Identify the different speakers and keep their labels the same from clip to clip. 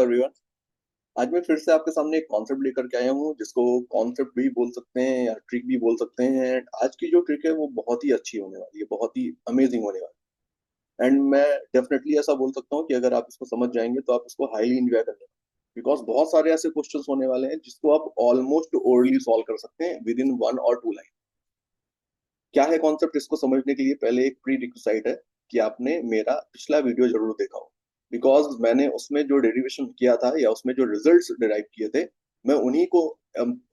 Speaker 1: Everyone. आज मैं फिर से आपके सामने एक कॉन्सेप्ट लेकर के आया हूँ जिसको कॉन्सेप्ट भी बोल सकते हैं या ट्रिक भी बोल सकते हैं। एंड आज की जो ट्रिक है वो बहुत ही अच्छी होने वाली है, बहुत ही अमेजिंग होने वाली है। एंड मैं डेफिनेटली ऐसा बोल सकता हूँ कि अगर आप इसको समझ जाएंगे तो आप इसको हाईली इंजॉय कर लेंगे, बिकॉज बहुत सारे ऐसे क्वेश्चंस होने वाले हैं जिसको आप ऑलमोस्ट ओरली सॉल्व कर सकते हैं विद इन 1 और 2 लाइन। क्या है कॉन्सेप्ट, इसको समझने के लिए पहले एक प्री रिक्विजिट है कि आपने मेरा पिछला वीडियो जरूर देखा हो, बिकॉज मैंने उसमें जो डेरिवेशन किया था या उसमें जो रिजल्ट्स डिराइव किए थे, मैं उन्हीं को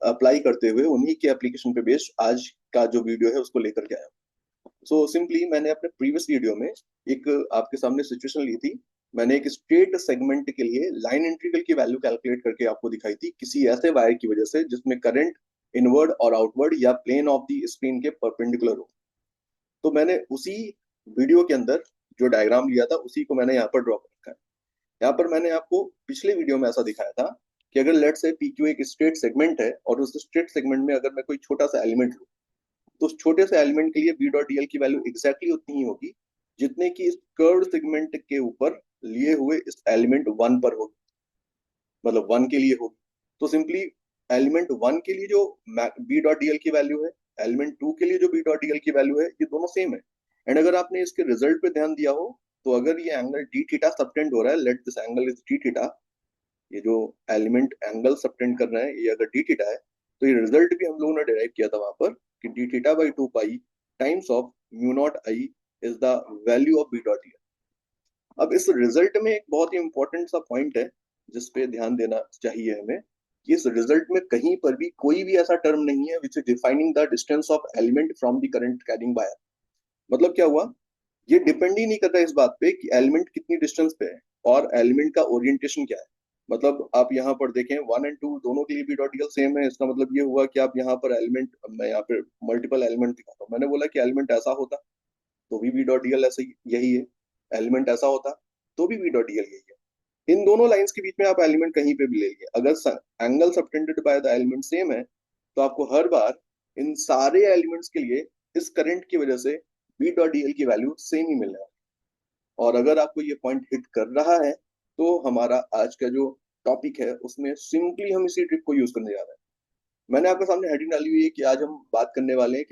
Speaker 1: अप्लाई करते हुए उन्हीं के एप्लीकेशन पे बेस्ड आज का जो वीडियो है उसको लेकर के आया हूँ। सो सिंपली मैंने अपने प्रीवियस वीडियो में एक आपके सामने सिचुएशन ली थी। मैंने एक स्ट्रेट सेगमेंट के लिए लाइन इंटीग्रल की वैल्यू कैलकुलेट करके आपको दिखाई थी किसी ऐसे वायर की वजह से जिसमें करंट इनवर्ड और आउटवर्ड या प्लेन ऑफ द स्क्रीन के परपेंडिकुलर हो। तो मैंने उसी वीडियो के अंदर जो डायग्राम लिया था उसी को मैंने यहाँ पर ड्रॉ कर रखा है। यहाँ पर मैंने आपको पिछले वीडियो में ऐसा दिखाया था कि अगर लेट से पी क्यू एक स्ट्रेट सेगमेंट है और उस स्ट्रेट सेगमेंट में अगर मैं कोई छोटा सा एलिमेंट लूँ, तो उस छोटे से एलिमेंट के लिए बी डॉट डीएल की वैल्यू एग्जैक्टली उतनी ही होगी जितने की इस कर्व सेगमेंट के ऊपर लिए हुए इस एलिमेंट वन पर होगी, मतलब वन के लिए होगी। तो सिंपली एलिमेंट वन के लिए जो बी डॉट डीएल की वैल्यू है, एलिमेंट टू के लिए जो बी डॉट डीएल की वैल्यू है, ये दोनों सेम है। एंड अगर आपने इसके रिजल्ट पे ध्यान दिया हो, तो अगर ये एंगल डी थीटा सबटेंड हो रहा है, let this angle is D theta, ये जो एलिमेंट एंगल सबटेंड कर रहे हैं ये अगर डी थीटा है, तो ये रिजल्ट भी हम लोगों ने डिराइव किया था वहां पर कि D theta by 2 pi times of mu naught I is the value of B dot DL. अब इस रिजल्ट में एक बहुत ही इंपॉर्टेंट सा पॉइंट है जिस पे ध्यान देना चाहिए हमें कि इस रिजल्ट में कहीं पर भी कोई भी ऐसा टर्म नहीं है which is defining the distance of element from the current carrying wire. मतलब क्या हुआ, ये डिपेंड ही नहीं करता इस बात पे कि एलिमेंट कितनी डिस्टेंस पे है और एलिमेंट का ओरिएंटेशन क्या है। मतलब आप यहाँ पर देखें 1 और 2 दोनों के लिए भी डॉट सेम है, इसका मतलब ये हुआ कि आप यहाँ पर एलिमेंट, मैं यहाँ पे मल्टीपल एलिमेंट दिखाता हूँ, मैंने बोला कि एलिमेंट ऐसा होता तो भी डॉट ऐसा यही है, एलिमेंट ऐसा होता तो भी वी डॉट यही है। इन दोनों लाइंस के बीच में आप एलिमेंट कहीं पे भी ले लीजिए, अगर angle subtended by the element same है तो आपको हर बार इन सारे एलिमेंट्स के लिए इस करंट की वजह से बी डॉट डी एल की वैल्यू सेम ही मिलने वाली है। और अगर आपको ये पॉइंट हिट कर रहा है तो हमारा आज का जो टॉपिक है उसमें सिंपली हम इसी ट्रिक को यूज करने जा रहे हैं। मैंने आपके सामने हेडिंग डाली हुई है कि आज हम बात करने वाले हैं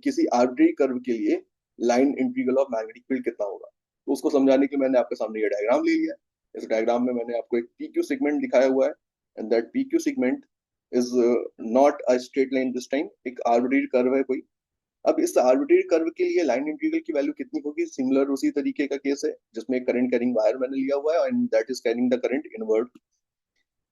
Speaker 1: किसी आर्बिट्री कर्व के लिए line integral of magnetic field कितना होगा। तो उसको समझाने के लिए मैंने आपके सामने ये डायग्राम ले लिया है। इस डायग्राम में मैंने आपको एक पी क्यू सेगमेंट दिखाया हुआ है and that P Q segment is not a straight line this time, एक आर्बिट्री कर्व है कोई। अब इस आर्बिट्री कर्व के लिए लाइन इंटीग्रल की वैल्यू कितनी होगी, सिमिलर उसी तरीके का केस है जिसमें करंट कैरिंग वायर मैंने लिया हुआ है and that is carrying the current inward.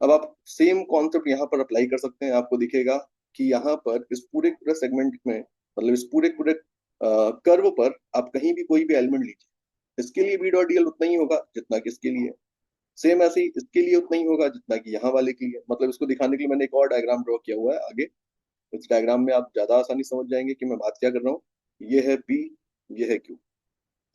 Speaker 1: अब आप सेम कॉन्सेप्ट यहाँ पर अप्लाई कर सकते हैं। आपको दिखेगा कि यहाँ पर इस पूरे पूरे सेगमेंट में, मतलब इस पूरे पूरे कर्व पर आप कहीं भी कोई भी एलिमेंट लीजिए, इसके लिए बी डॉट डीएल उतना ही होगा जितना कि इसके लिए। सेम ऐसे ही इसके लिए उतना ही होगा जितना कि यहाँ वाले के लिए। मतलब इसको दिखाने के लिए मैंने एक और डायग्राम ड्रॉ किया हुआ है आगे। इस डायग्राम में आप ज्यादा आसानी समझ जाएंगे कि मैं बात क्या कर रहा हूँ। ये है बी, ये है क्यू।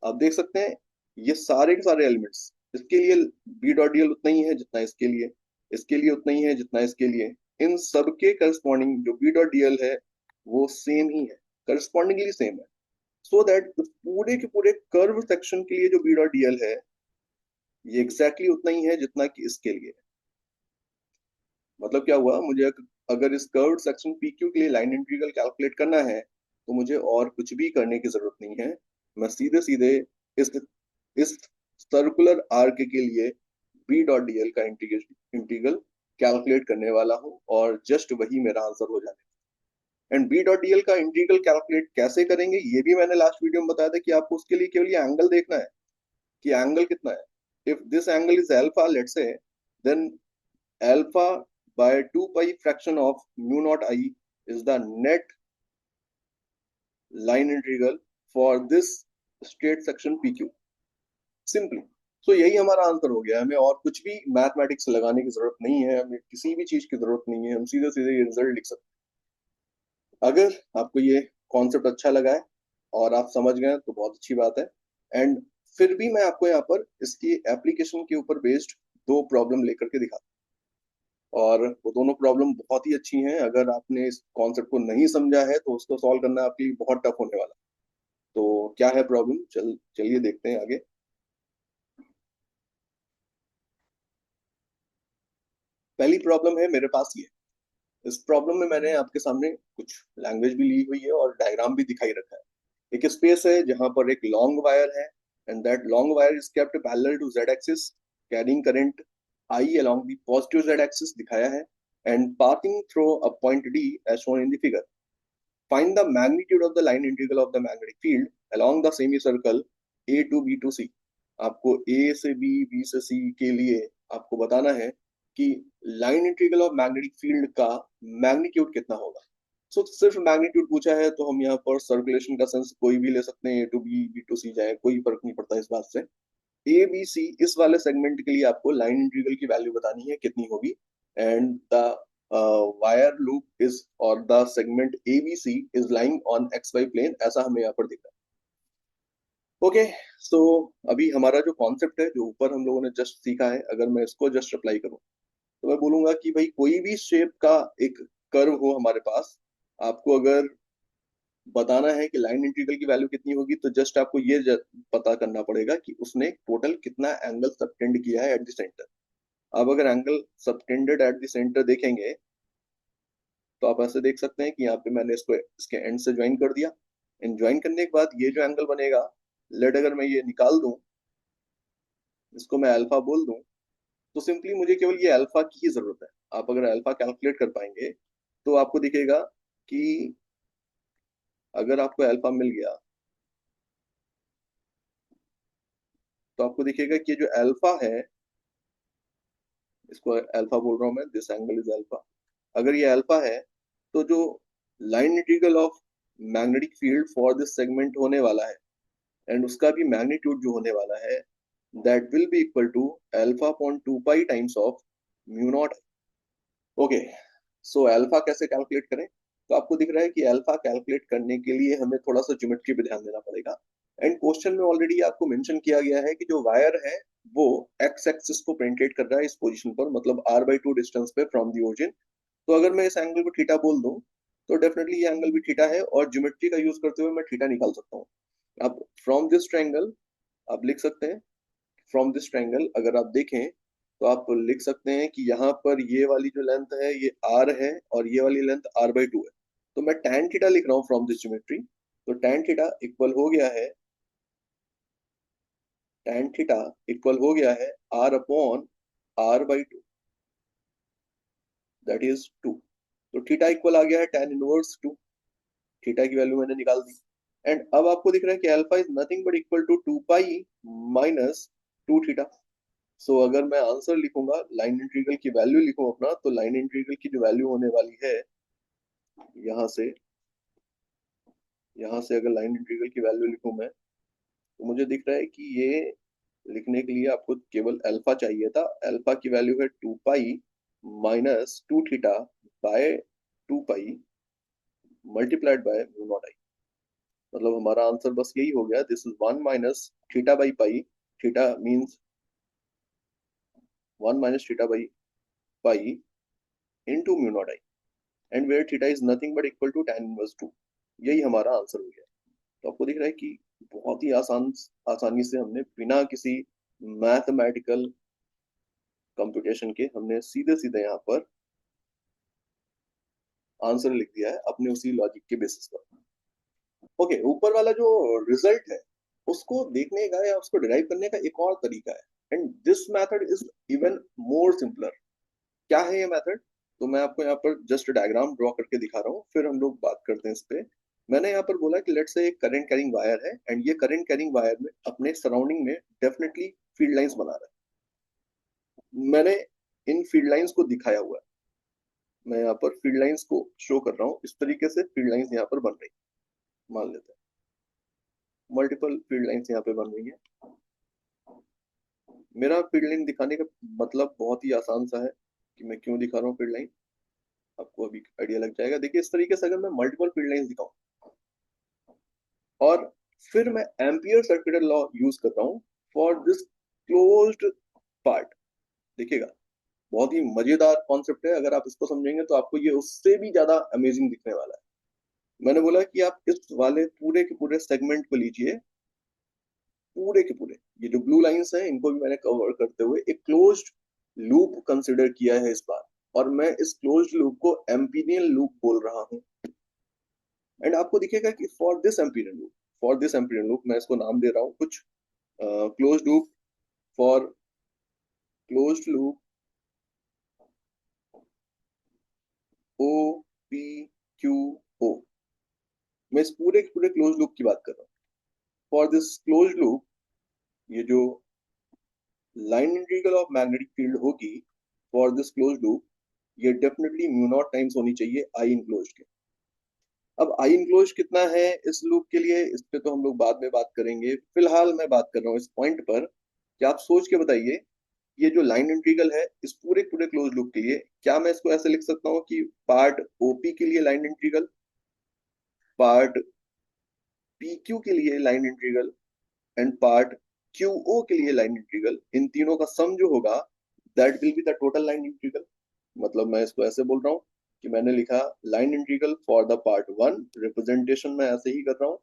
Speaker 1: आप देख सकते हैं ये सारे के सारे एलिमेंट्स, इसके लिए बी डॉट डीएल उतना ही है जितना इसके लिए, इसके लिए उतना ही है जितना इसके लिए। इन सब के करस्पॉन्डिंग जो बी डॉट डीएल है वो सेम ही है, करस्पॉन्डिंगली सेम है। सो दैट पूरे के पूरे कर्व सेक्शन के लिए जो बी डॉट डीएल है ये एग्जैक्टली उतना ही है जितना कि इसके लिए। मतलब क्या हुआ, मुझे अगर इस कर्व सेक्शन पी क्यू के लिए लाइन इंटीग्रल कैलकुलेट करना है तो मुझे और कुछ भी करने की जरूरत नहीं है। मैं सीधे सीधे इस इस सर्कुलर आर्क के लिए बी डॉट डीएल का इंटीग्रल कैलकुलेट करने वाला हूँ और जस्ट वही मेरा आंसर हो जाएगा। एंड बी डॉट डीएल का इंटीग्रल कैलकुलेट कैसे करेंगे ये भी मैंने लास्ट वीडियो में बताया था कि आपको उसके लिए केवल ये एंगल देखना है कि एंगल कितना है। If this angle is alpha let's say, then alpha by 2 pi fraction of mu naught I is the net line integral for this straight section PQ. Simply. सो यही हमारा आंसर हो गया। हमें और कुछ भी मैथमेटिक्स लगाने की जरूरत नहीं है, हमें किसी भी चीज की जरूरत नहीं है, हम सीधे सीधे ये रिजल्ट लिख सकते हैं। अगर आपको ये कॉन्सेप्ट अच्छा लगा है और आप समझ गए तो बहुत अच्छी बात है। एंड फिर भी मैं आपको यहाँ पर इसकी एप्लीकेशन के ऊपर बेस्ड 2 प्रॉब्लम लेकर के दिखा, और वो दोनों प्रॉब्लम बहुत ही अच्छी हैं। अगर आपने इस कॉन्सेप्ट को नहीं समझा है तो उसको सॉल्व करना आपके लिए बहुत टफ होने वाला। तो क्या है प्रॉब्लम, चलिए देखते हैं आगे। पहली प्रॉब्लम है मेरे पास ये। इस प्रॉब्लम में मैंने आपके सामने कुछ लैंग्वेज भी ली हुई है और डायग्राम भी दिखाई रखा है। एक स्पेस है जहां पर एक लॉन्ग वायर है, and that long wire is kept parallel to Z axis, carrying current I along the positive Z axis दिखाया है, and passing through a point D as shown in the figure. Find the magnitude of the line integral of the magnetic field along the semi circle A to B to C. आपको A से B, B से सी के लिए आपको बताना है कि line integral of magnetic field का मैग्नीट्यूड कितना होगा। सिर्फ मैग्नीट्यूड पूछा है तो हम यहाँ पर सर्कुलेशन का सेंस कोई भी ले सकते हैं, ए टू बी, बी टू सी जाए, कोई फर्क नहीं पड़ता इस बात से। ए बी सी इस वाले सेगमेंट के लिए आपको लाइन इंटीग्रल की वैल्यू बतानी है कितनी होगी, and the wire loop is और the segment A B C is lying on X Y plane, ऐसा हमें यहाँ पर दिख रहा है। ओके, सो अभी हमारा जो कॉन्सेप्ट है जो ऊपर हम लोगों ने जस्ट सीखा है, अगर मैं इसको जस्ट अप्लाई करूं तो मैं बोलूंगा कि भाई कोई भी शेप का एक कर्व हो हमारे पास, आपको अगर बताना है कि लाइन इंटीग्रल की वैल्यू कितनी होगी, तो जस्ट आपको ये पता करना पड़ेगा कि उसने टोटल कितना एंगल सबटेंड किया है एट द सेंटर। अब अगर angle subtended at the centre देखेंगे तो आप ऐसे देख सकते हैं कि यहाँ पे मैंने इसको इसके एंड से ज्वाइन कर दिया। एंड ज्वाइन करने के बाद ये जो एंगल बनेगा, लेट अगर मैं ये निकाल दूं, इसको मैं अल्फा बोल दूं, तो सिंपली मुझे केवल ये अल्फा की ही जरूरत है। आप अगर अल्फा कैलकुलेट कर पाएंगे तो आपको दिखेगा कि अगर आपको अल्फा मिल गया तो आपको दिखेगा कि जो अल्फा है, इसको अल्फा बोल रहा हूं मैं, दिस एंगल इज अल्फा। अगर ये अल्फा है तो जो line integral of magnetic field for this segment होने वाला है, एंड उसका भी मैग्नीट्यूड जो होने वाला है, that will be equal to alpha upon 2 pi times of mu naught. Okay, so alpha कैसे कैलकुलेट करें? तो आपको दिख रहा है कि अल्फा कैलकुलेट करने के लिए हमें थोड़ा सा ज्योमेट्री पे ध्यान देना पड़ेगा। एंड क्वेश्चन में ऑलरेडी आपको मेंशन किया गया है कि जो वायर है वो एक्स एक्सिस को पेंटेट कर रहा है इस पोजीशन पर, मतलब r/2 डिस्टेंस पे फ्रॉम द ओरिजिन। तो अगर मैं इस एंगल को थीटा बोल दूं तो डेफिनेटली ये एंगल भी थीटा है, और ज्योमेट्री का यूज करते हुए मैं थीटा निकाल सकता हूँ। अब फ्रॉम दिस ट्रायंगल आप लिख सकते हैं, फ्रॉम दिस ट्रायंगल अगर आप देखें तो आप लिख सकते हैं कि यहाँ पर ये वाली जो लेंथ है ये r है, और ये वाली लेंथ r/2 है। तो मैं tan थीटा लिख रहा हूँ फ्रॉम दिस ज्योमेट्री। तो tan थीटा इक्वल हो गया है, tan थीटा इक्वल हो गया है r upon r/2, that is 2। तो थीटा इक्वल आ गया है tan इनवर्स 2। थीटा की वैल्यू मैंने निकाल दी। एंड अब आपको दिख रहा है कि alpha is nothing but equal to 2 pi minus 2 theta. So अगर मैं आंसर लिखूंगा, लाइन इंटीग्रल की वैल्यू लिखूं अपना, तो लाइन इंटीग्रल की जो वैल्यू होने वाली है, यहाँ से यहाँ से अगर लाइन इंटीग्रल की वैल्यू लिखूं मैं, तो मुझे दिख रहा है कि ये लिखने के लिए आपको केवल अल्फा चाहिए था। अल्फा की वैल्यू है 2 pi minus 2 theta by 2 pi multiplied by mu naught I. मतलब हमारा आंसर बस यही हो गया, this is 1 minus theta by pi. Theta means 1 minus theta by pi into mu naught I, and where theta is nothing but equal to tan inverse 2। यही हमारा answer हो गया। तो आपको दिख रहा है कि बहुत ही आसानी से हमने बिना किसी मैथमेटिकल कंप्यूटेशन के हमने सीधे सीधे यहाँ पर आंसर लिख दिया है अपने उसी लॉजिक के बेसिस पर। ओके, ऊपर वाला जो रिजल्ट है उसको देखने का या उसको डिराइव करने का एक और तरीका है, and this method is even more simpler. क्या है ये मेथड? तो मैं आपको यहाँ पर जस्ट डायग्राम ड्रॉ करके दिखा रहा हूँ, फिर हम लोग बात करते हैं इस पे। मैंने यहाँ पर बोला कि लेट्स से एक करंट कैरिंग वायर है, एंड ये करंट कैरिंग वायर में अपने सराउंडिंग में डेफिनेटली फील्ड लाइंस बना रहा है। मैंने इन फील्ड लाइंस को दिखाया हुआ है। मैं यहाँ पर फील्ड लाइंस को शो कर रहा हूँ, इस तरीके से फील्ड लाइंस यहाँ पर बन रही है। मान लेते हैं मल्टीपल फील्ड लाइंस यहाँ पे बन रही है। मेरा फील्ड लाइन दिखाने का मतलब बहुत ही आसान सा है कि मैं क्यों दिखा रहा हूँ फील्ड लाइन, आपको अभी आइडिया लग जाएगा। देखिए इस तरीके से अगर मैं मल्टीपल फील्ड लाइंस दिखाऊं और फिर मैं एम्पियर सर्कुलर लॉ यूज करता हूँ फॉर दिस क्लोज्ड पार्ट, देखिएगा बहुत ही मजेदार कॉन्सेप्ट है। अगर आप इसको समझेंगे तो आपको ये उससे भी ज्यादा अमेजिंग दिखने वाला है। मैंने बोला कि आप इस वाले पूरे के पूरे सेगमेंट को लीजिए, पूरे के पूरे ये जो ब्लू लाइंस हैं इनको भी मैंने कवर करते हुए एक क्लोज्ड लूप कंसिडर किया है इस बार। और मैं इस क्लोज्ड लूप को एम्पीरियल लूप बोल रहा हूँ। एंड आपको दिखेगा कि फॉर दिस एम्पीरियल लूप मैं इसको नाम दे रहा हूँ कुछ, closed loop, for closed loop O P Q O. मैं इस पूरे पूरे क्लोज लूप की बात कर रहा हूँ। फॉर दिस क्लोज लूप, ये जो line integral of magnetic field होगी फॉर दिस क्लोज लूप, ये डेफिनेटली म्यू नॉट टाइम्स होनी चाहिए आई इनक्लोज के। अब आई इनक्लोज कितना है इस लूप के लिए, इस पे तो हम लोग बाद में बात करेंगे। फिलहाल मैं बात कर रहा हूँ इस पॉइंट पर कि आप सोच के बताइए, ये जो लाइन इंटीग्रल है इस पूरे पूरे क्लोज लूप के लिए, क्या मैं इसको ऐसे लिख सकता हूँ कि पार्ट ओपी के लिए line integral, part P Q के लिए line integral and part Q O के लिए लाइन इंटीग्रल, इन तीनों का सम जो होगा that will be the total line integral. मतलब मैं इसको ऐसे बोल रहा हूँ कि मैंने लिखा line integral for the part one, representation मैं ऐसे ही कर रहा हूँ,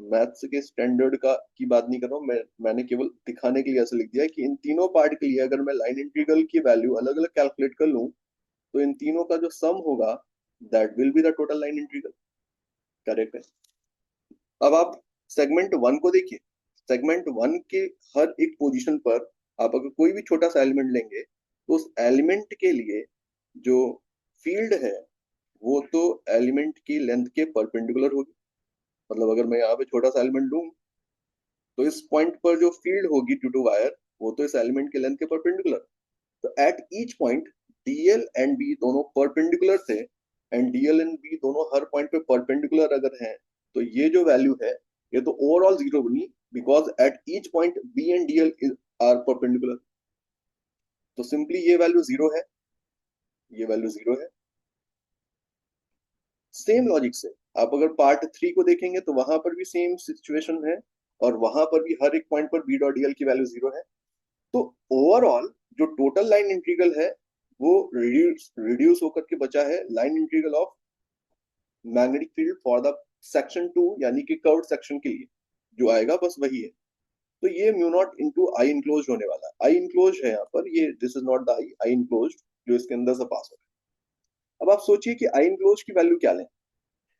Speaker 1: मैथ्स के स्टैंडर्ड का की बात नहीं कर रहा हूँ मैंने केवल दिखाने के लिए ऐसे लिख दिया है कि इन तीनों पार्ट के लिए अगर मैं लाइन इंटीग्रल की वैल्यू अलग अलग कैलकुलेट कर लूँ तो इन तीनों का जो सम होगा that will be the total line integral. Correct है। अब आप सेगमेंट वन को देखिए। सेगमेंट वन के हर एक पोजीशन पर आप अगर कोई भी छोटा सा एलिमेंट लेंगे तो उस एलिमेंट के लिए जो फील्ड है वो तो एलिमेंट की लेंथ के परपेंडिकुलर होगी। मतलब अगर मैं यहाँ पे छोटा सा एलिमेंट लूँ तो इस पॉइंट पर जो फील्ड होगी ड्यू टू वायर वो तो इस एलिमेंट के लेंथ के परपेंडिकुलर। तो at each point DL and B दोनों परपेंडिकुलर थे, एंड डीएल एंड बी दोनों हर पॉइंट पे परपेंडिकुलर अगर हैं, तो ये जो वैल्यू है ये तो ओवरऑल जीरो बनी, because at each point B and DL are perpendicular. तो सिंपली ये वैल्यू जीरो है, ये वैल्यू जीरो है। सेम लॉजिक से आप अगर पार्ट थ्री को देखेंगे तो वहां पर भी सेम सिचुएशन है, और वहां पर भी हर एक पॉइंट पर बी डॉट डीएल की वैल्यू जीरो है। तो ओवरऑल जो टोटल लाइन इंटीग्रल है वो रिड्यूस होकर के बचा है line integral of magnetic field for the section two, यानी कि कर्व्ड सेक्शन के लिए जो आएगा बस वही है। तो ये म्यू नॉट इंटू आई इंक्लोज होने वाला है। आई इंक्लोज है यहाँ पर, ये this is not the I, I enclose जो इसके अंदर से पास हो रहा है। अब आप सोचिए कि आई इंक्लोज की वैल्यू क्या लें।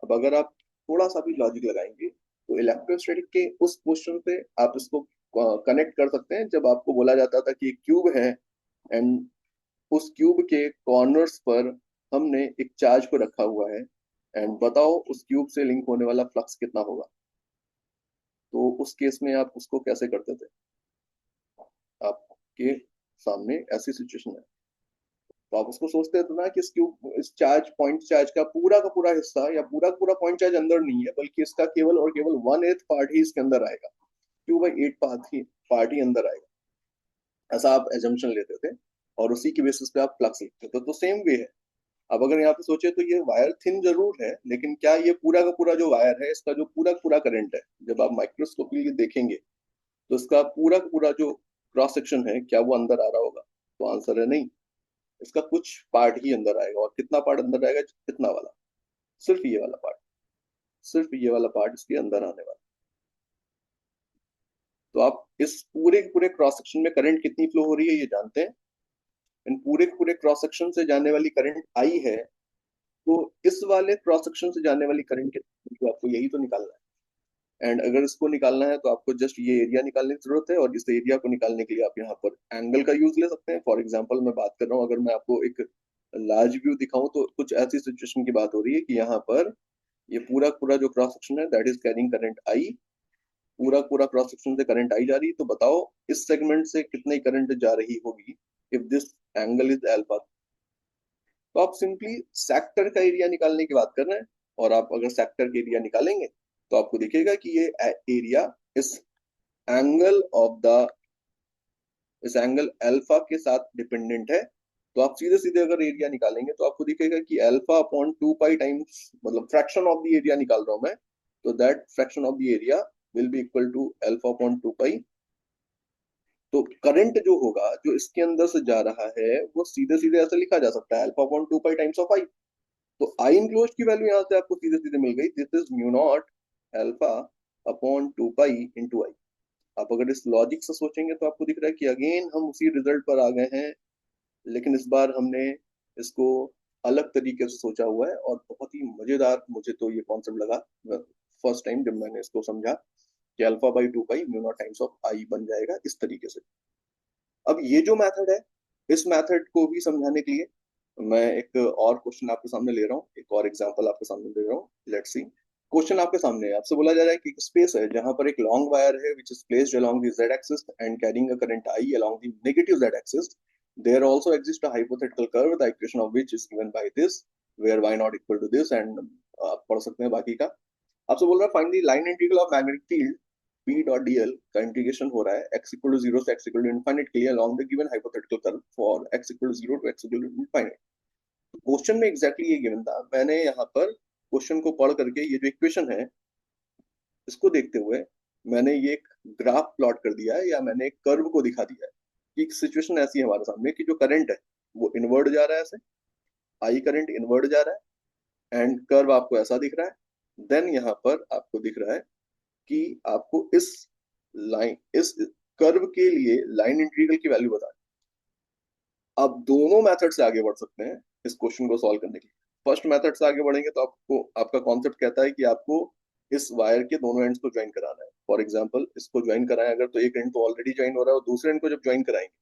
Speaker 1: अब अगर आप थोड़ा सा भी लॉजिक लगाएंगे तो इलेक्ट्रोस्टैटिक के उस क्वेश्चन पे आप इसको कनेक्ट कर सकते हैं जब आपको बोला जाता था कि एक क्यूब है एंड उस क्यूब के कॉर्नर्स पर हमने एक चार्ज को रखा हुआ है, एंड बताओ उस क्यूब से लिंक होने वाला फ्लक्स कितना होगा। तो उस केस में आप उसको कैसे करते थे। आपके सामने ऐसी सिचुएशन है तो आप उसको सोचते थे ना कि इस क्यूब, इस चार्ज, पॉइंट चार्ज का पूरा हिस्सा या पूरा पूरा पॉइंट चार्ज अंदर नहीं है, बल्कि इसका केवल और केवल 1/8 पार्ट ही इसके अंदर आएगा, 2/8 पार्ट ही अंदर आएगा। ऐसा आप एजम्पशन लेते थे और उसी की बेसिस पे आप फ्लक्स लिखते थे। तो सेम वे है। अब अगर यहाँ पे सोचे तो ये वायर थिन जरूर है, लेकिन क्या ये पूरा का पूरा जो वायर है इसका जो पूरा पूरा करंट है, जब आप माइक्रोस्कोप के लिए देखेंगे तो इसका पूरा का पूरा जो क्रॉस सेक्शन है क्या वो अंदर आ रहा होगा। तो आंसर है नहीं, इसका कुछ पार्ट ही अंदर आएगा। और कितना पार्ट अंदर आएगा, कितना वाला, सिर्फ ये वाला पार्ट, सिर्फ ये वाला पार्ट इसके अंदर आने वाला। तो आप इस पूरे पूरे क्रॉस सेक्शन में करंट कितनी फ्लो हो रही है ये जानते हैं। इन पूरे पूरे क्रॉस सेक्शन से जाने वाली करंट आई है, तो इस वाले क्रॉस सेक्शन से जाने वाली करंट कितनी, तो आपको यही तो निकालना है। एंड अगर इसको निकालना है तो आपको जस्ट ये एरिया निकालने की जरूरत है, और इस एरिया को निकालने के लिए आप यहाँ पर एंगल का यूज ले सकते हैं। फॉर एग्जाम्पल मैं बात कर रहा हूँ, अगर मैं आपको एक लार्ज व्यू दिखाऊं तो कुछ ऐसी सिचुएशन की बात हो रही है कि यहाँ पर ये पूरा पूरा जो क्रॉस सेक्शन है दैट इज कैरिंग करंट आई, पूरा पूरा क्रॉस सेक्शन से करंट आई जा रही है। तो बताओ इस सेगमेंट से कितनी करंट जा रही होगी if this angle is alpha. तो आप सिंपली सेक्टर का एरिया निकालने की बात कर रहे हैं, और आप अगर सेक्टर का एरिया निकालेंगे तो आपको दिखेगा कि ये एरिया इस एंगल ऑफ द, इस एंगल अल्फा के साथ डिपेंडेंट है। तो आप सीधे सीधे अगर एरिया निकालेंगे तो आपको दिखेगा कि अल्फा अपॉन 2 पाई टाइम्स, मतलब फ्रैक्शन ऑफ द एरिया निकाल रहा हूं मैं, तो that fraction of the area will be equal to alpha upon 2 pi. तो करंट जो होगा जो इसके अंदर से जा रहा है वो सीधे सीधे ऐसे लिखा जा सकता है, alpha upon 2 pi times of I. तो आई इनक्लोज की वैल्यू यहाँ से आपको सीधे सीधे मिल गई, this is mu naught alpha upon 2 pi into I. आप अगर इस लॉजिक से सोचेंगे तो आपको दिख रहा है कि अगेन हम उसी रिजल्ट पर आ गए हैं, लेकिन इस बार हमने इसको अलग तरीके से सोचा हुआ है और बहुत ही मजेदार मुझे तो ये कॉन्सेप्ट लगा फर्स्ट टाइम जब मैंने इसको समझा कि alpha by two pi mu naught times of I बन जाएगा इस तरीके से। अब ये जो मेथड है, इस मेथड को भी समझाने के लिए मैं एक और क्वेश्चन आपके सामने ले रहा हूँ, एक और एग्जांपल आपके सामने ले रहा हूँ। Let's see. क्वेश्चन आपके सामने है, आपसे बोला जा रहा है कि एक स्पेस है जहां पर एक लॉन्ग वायर है which is placed along the Z axis and carrying a current I along the negative Z axis. There also exist a hypothetical curve the equation of which is given by this where y not equal to this and आप पढ़ सकते हैं बाकी का। आपसे बोल रहा है find the line integral of magnetic field P dot dl का इंटीग्रेशन हो रहा है x इक्वल टू 0 से x इक्वल टू इनफाइनाइट के लिए along the given hypothetical curve for x equal to 0 to x equal to infinite. Question में exactly ये given था। मैंने यहाँ पर क्वेश्चन को पढ़ करके ये जो इक्वेशन है इसको देखते हुए मैंने ये एक ग्राफ प्लॉट कर दिया है या मैंने एक कर्व को दिखा दिया है कि एक सिचुएशन ऐसी है हमारे सामने कि जो करंट है वो इनवर्ट जा रहा है, ऐसे आई करंट इनवर्ट जा रहा है एंड कर्व आपको ऐसा दिख रहा है। देन यहाँ पर आपको दिख रहा है कि आपको इस कर्व के लिए लाइन इंटीग्रल की वैल्यू बतानी। आप दोनों मेथड से आगे बढ़ सकते हैं इस क्वेश्चन को सॉल्व करने के लिए। फर्स्ट मेथड से आगे बढ़ेंगे तो आपको आपका कॉन्सेप्ट कहता है कि आपको इस वायर के दोनों एंड्स को ज्वाइन कराना है। फॉर एग्जांपल इसको ज्वाइन कराएं अगर, तो एक एंड तो ऑलरेडी ज्वाइन हो रहा है और दूसरे एंड को जब ज्वाइन कराएंगे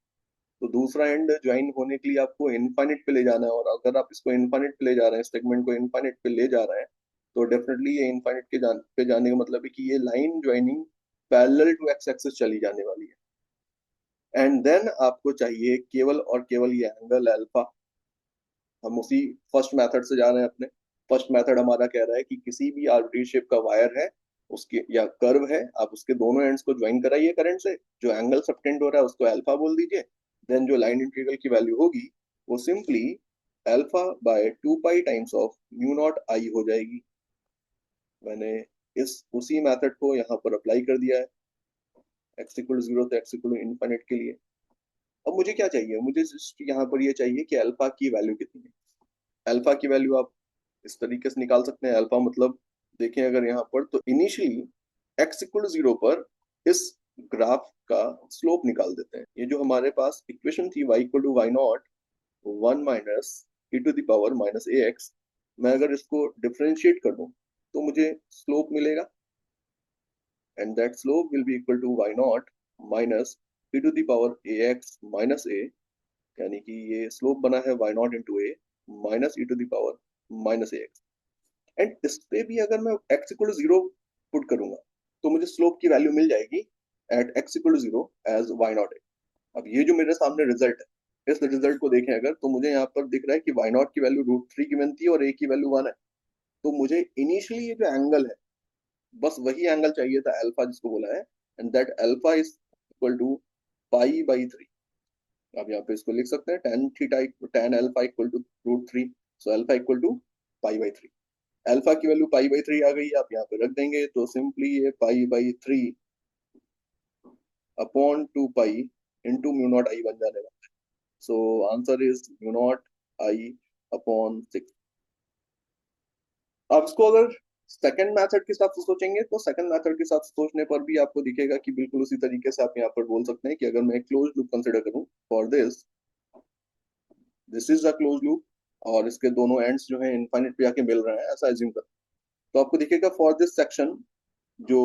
Speaker 1: तो दूसरा एंड ज्वाइन होने के लिए आपको इनफाइनिट पे ले जाना है। और अगर आप इसको इनफाइनिट पे ले जा रहे हैं, सेगमेंट को इनफाइनिट पे ले जा रहे हैं, तो डेफिनेटली ये इनफाइनिट पे जाने का मतलब है कि ये line joining parallel to X axis चली जाने वाली है। एंड देन आपको चाहिए केवल और केवल ये एंगल अल्फा। हम उसी फर्स्ट मेथड से जा रहे हैं अपने। फर्स्ट मेथड हमारा कह रहा है कि किसी भी आर्बिट्री शेप का वायर है उसके या कर्व है, आप उसके दोनों एंड्स को ज्वाइन कराइए करंट से, जो एंगल सबटेंड हो रहा है उसको अल्फा बोल दीजिए। देन जो लाइन इंटीग्रल की वैल्यू होगी वो simply alpha by two pi times of mu naught I हो जाएगी। मैंने इस उसी मेथड को यहाँ पर अप्लाई कर दिया है एक्स इक्वल जीरो तो एक्स इक्वल इनफाइनाइट के लिए। अब मुझे क्या चाहिए, मुझे जस्ट यहाँ पर ये चाहिए कि अल्फा की वैल्यू कितनी है। अल्फा की वैल्यू आप इस तरीके से निकाल सकते हैं। अल्फा मतलब देखें अगर यहाँ पर तो इनिशियली एक्स इक्वल जीरो पर इस ग्राफ का स्लोप निकाल देते हैं। ये जो हमारे पास इक्वेशन थी y equal to Y naught one minus E to the power minus A X, मैं अगर इसको डिफ्रेंशिएट कर दूं तो मुझे स्लोप मिलेगा and that slope will be equal to Y naught minus E to the power a x minus a, यानी कि ये स्लोप बना है y naught into a minus E to the power minus A x. And इस पे भी अगर मैं x equal to zero put करूंगा तो मुझे स्लोप की वैल्यू मिल जाएगी at x equal to zero as y naught a. अब ये जो मेरे सामने रिजल्ट है, इस रिजल्ट को देखें अगर, तो मुझे यहाँ पर दिख रहा है कि वाई नॉट की वैल्यू रूट थ्री गिवन थी और ए की वैल्यू वन है। तो मुझे इनिशियली ये जो एंगल है बस वही एंगल चाहिए था अल्फा जिसको बोला है, and that alpha is equal to pi by three. आप यहाँ पे इसको लिख सकते हैं tan theta tan alpha equal to root three. So alpha equal to pi by three. Alpha की वैल्यू पाई बाई थ्री आ गई, आप यहाँ पे रख देंगे तो सिंपली ये pi by three upon two pi into mu naught I बन जाने वाला है। So answer is mu naught I upon six. अब इसको अगर सेकंड मेथड के हिसाब से सोचेंगे तो सेकंड मेथड के हिसाब से सोचने पर भी आपको दिखेगा कि बिल्कुल उसी तरीके से आप यहाँ पर बोल सकते हैं कि अगर मैं क्लोज लूप कंसिडर करूं for this, this is a close loop और इसके दोनों एंड्स जो है इनफाइनिट पे आके मिल रहे हैं ऐसा एज्यूम कर, तो आपको दिखेगा फॉर दिस सेक्शन जो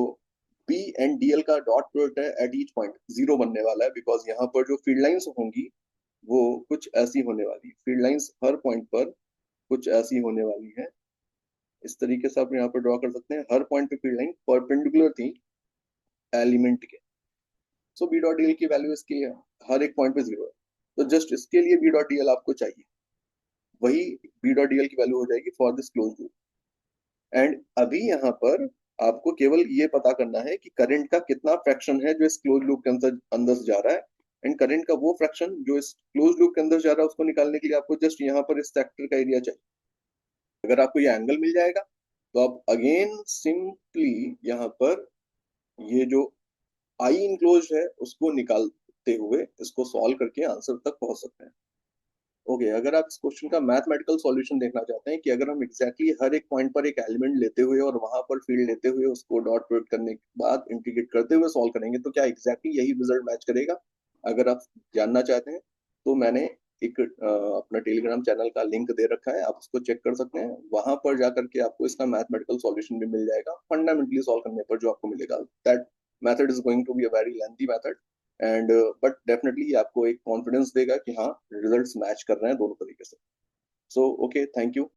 Speaker 1: P एंड DL का डॉट प्रोडक्ट है एट ईच पॉइंट जीरो बनने वाला है, बिकॉज यहाँ पर जो फील्ड लाइंस होंगी वो कुछ ऐसी होने वाली, फील्ड लाइंस हर पॉइंट पर कुछ ऐसी होने वाली है। इस तरीके से आप यहाँ पर ड्रॉ कर सकते हैं, हर पॉइंट पे फील्ड लाइन परपेंडिकुलर थी एलिमेंट के। सो बी डॉट डी एल की वैल्यू इसके हर एक पॉइंट पे जीरो है, तो जस्ट इसके लिए बी डॉट डी एल आपको चाहिए, वही बी डॉट डी एल की वैल्यू हो जाएगी for this close loop. And अभी यहाँ पर आपको केवल ये पता करना है कि करंट का कितना फ्रैक्शन है जो इस क्लोज लूप के अंदर अंदर से जा रहा है, एंड करंट का वो फ्रैक्शन जो इस क्लोज लूप के अंदर जा रहा है उसको निकालने के लिए आपको जस्ट यहाँ पर इस सेक्टर का एरिया चाहिए। अगर आपको ये एंगल मिल जाएगा तो आप अगेन सिंपली यहाँ पर ये जो आई इनक्लोज है उसको निकालते हुए इसको सॉल्व करके आंसर तक पहुंच सकते हैं। ओके, अगर आप इस क्वेश्चन का मैथमेटिकल सॉल्यूशन देखना चाहते हैं कि अगर हम एग्जैक्टली हर एक पॉइंट पर एक एलिमेंट लेते हुए और वहां पर फील्ड लेते हुए उसको डॉट प्रोडक्ट करने के बाद इंटीग्रेट करते हुए सॉल्व करेंगे तो क्या एग्जैक्टली यही रिजल्ट मैच करेगा, अगर आप जानना चाहते हैं तो मैंने एक अपना टेलीग्राम चैनल का लिंक दे रखा है, आप उसको चेक कर सकते हैं। वहां पर जाकर के आपको इसका मैथमेटिकल सॉल्यूशन भी मिल जाएगा, फंडामेंटली सॉल्व करने पर जो आपको मिलेगा। That method is going to be a very lengthy method and but definitely आपको एक कॉन्फिडेंस देगा कि हाँ, रिजल्ट्स मैच कर रहे हैं दोनों तरीके से। So okay, thank you.